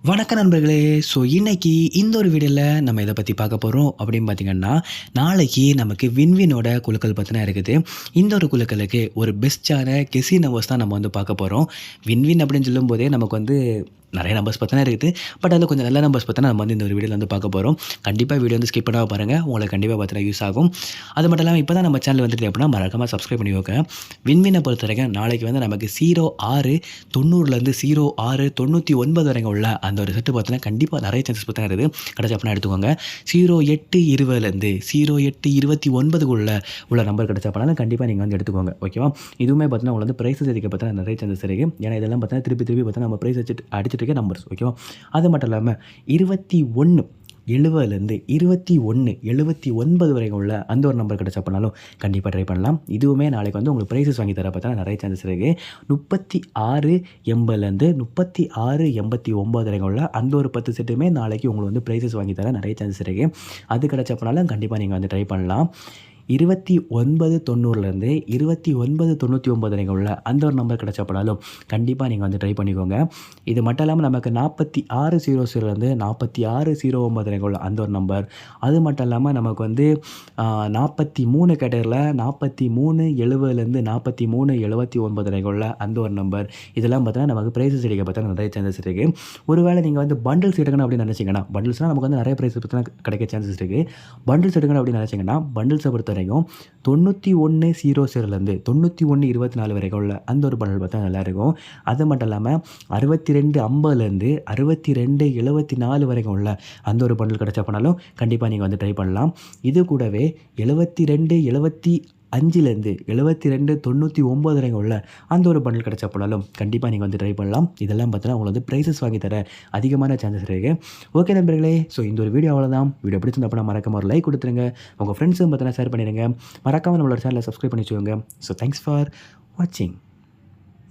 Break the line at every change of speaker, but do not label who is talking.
வணக்க நண்பர்களே. ஸோ இன்னைக்கு இந்த ஒரு வீடியோவில் நம்ம இதை பற்றி பார்க்க போகிறோம் அப்படின்னு பார்த்தீங்கன்னா, நாளைக்கு நமக்கு வின்வினோட குழுக்கள் பற்றின இருக்குது. இந்த ஒரு குழுக்களுக்கு ஒரு பெஸ்ட்டான கெஸி நம்பர்ஸ் தான் நம்ம வந்து பார்க்க போகிறோம். வின்வின் அப்படின்னு சொல்லும்போதே நமக்கு வந்து நிறைய நம்பர்ஸ் பார்த்தா இருக்குது. பட் அதில் கொஞ்சம் நல்ல நம்பர்ஸ் பார்த்தா நம்ம வந்து இந்த ஒரு வீடியோவில் வந்து பார்க்க போகிறோம். கண்டிப்பாக வீடியோ வந்து ஸ்கிப் பண்ணாமல் பாருங்கள். உங்களுக்கு கண்டிப்பாக பார்த்தா யூஸ் ஆகும். அது மட்டும் இல்லாமல் இப்போ தான் நம்ம சேனல் வந்துட்டு அப்படின்னா மறக்காமல் சப்ஸ்கிரைப் பண்ணி வைக்க. வின்வினை பொறுத்த வரைக்கும் நாளைக்கு வந்து நமக்கு 06:90 06:99 வரைக்கும் உள்ள அந்த ஒரு செட்டு பார்த்தீங்கன்னா கண்டிப்பாக நிறைய சான்சஸ் பார்த்தா இருக்குது. கடைசி அப்படின்னா எடுத்துக்கோங்க. 08:20 08:29 உள்ள நம்பர் கிடைச்சா பண்ணாலும் கண்டிப்பாக நீங்கள் வந்து எடுத்துக்கோங்க. ஓகேவா? இதுவுமே பார்த்தீங்கன்னா உங்களுக்கு வந்து ப்ரைஸஸ் அதிக பார்த்தா நிறைய சான்சஸ் இருக்குது. ஏன்னா இதெல்லாம் பார்த்தீங்கன்னா திருப்பி பார்த்தா நம்ம ப்ரைஸ் அடிச்சுட்டு இருக்க நம்பர்ஸ். ஓகேவா? அது மட்டும் இல்லாமல் 21:70 21:79 வரைக்கும் உள்ள அந்த ஒரு நம்பர் கிடைச்சா பண்ணாலும் கண்டிப்பாக ட்ரை பண்ணலாம். இதுவுமே நாளைக்கு வந்து உங்களுக்கு ப்ரைஸஸ் வாங்கி தர பார்த்தா நிறைய சான்சஸ் இருக்குது. 36:80 36:89 வரைக்கும் உள்ள அந்த ஒரு 10 செட்டுமே நாளைக்கு உங்களுக்கு வந்து ப்ரைஸஸ் வாங்கி தர நிறைய சான்சஸ் இருக்குது. அது கிடைச்சா பண்ணாலும் கண்டிப்பாக நீங்கள் வந்து ட்ரை பண்ணலாம். 29:90 29:99 வரைக்கும் உள்ள அந்த ஒரு நம்பர் கிடைச்சா பண்ணாலும் கண்டிப்பாக நீங்கள் வந்து ட்ரை பண்ணிக்கோங்க. இது மட்டும் இல்லாமல் நமக்கு 46:00 46:09 வரைக்கும் உள்ள அந்த ஒரு நம்பர். அது மட்டும் இல்லாமல் நமக்கு வந்து 43 கேட்டகரியில் 43:70 43:79 வரைக்கும் உள்ள அந்த ஒரு நம்பர். இதெல்லாம் பார்த்தீங்கன்னா நமக்கு ப்ரைஸஸ் எடுக்க பார்த்தா நிறைய சான்சஸ் இருக்குது. ஒருவேளை நீங்கள் வந்து பண்டில்ஸ் எடுக்கணும் அப்படின்னு நினச்சிங்கன்னா, பண்டில்ஸ்னால் நமக்கு வந்து நிறைய ப்ரைஸ் பார்த்தீங்கன்னா கிடைக்க சான்சஸ் இருக்குது. பண்டில்ஸ் எடுக்கணும் அப்படின்னு நினச்சிங்கன்னா பண்டில்ஸை பொறுத்த வரைக்கும் 91:00 91:24 வரைக்கும் உள்ள அந்த ஒரு பண்டில் பார்த்தா நல்லாயிருக்கும். அது மட்டும் இல்லாமல் 62:50 62:74 வரைக்கும் உள்ள அந்த ஒரு பண்டில் கிடைச்சா பண்ணாலும் கண்டிப்பாக நீங்கள் வந்து ட்ரை பண்ணலாம். இது கூடவே 72:75 72:99 வரைக்கும் உள்ள அந்த ஒரு பண்டில் கிடைச்சா போனாலும் கண்டிப்பாக நீங்கள் வந்து ட்ரை பண்ணலாம். இதெல்லாம் பார்த்தீங்கன்னா உங்களுக்கு வந்து ப்ரைஸஸ் வாங்கி தர அதிகமான சான்சஸ் இருக்குது. ஓகே நண்பர்களே, ஸோ இந்த ஒரு வீடியோ அவ்வளோதான். வீடியோ பிடிச்சிருந்தா அப்படின்னா மறக்காம ஒரு லைக் கொடுத்துருங்க. உங்கள் ஃப்ரெண்ட்ஸும் பார்த்தீங்கன்னா ஷேர் பண்ணிடுங்க. மறக்காமல் நம்மளோட சேனலை சப்ஸ்கிரைப் பண்ணி வச்சுக்கோங்க. ஸோ தேங்க்ஸ் ஃபார் வாட்சிங்.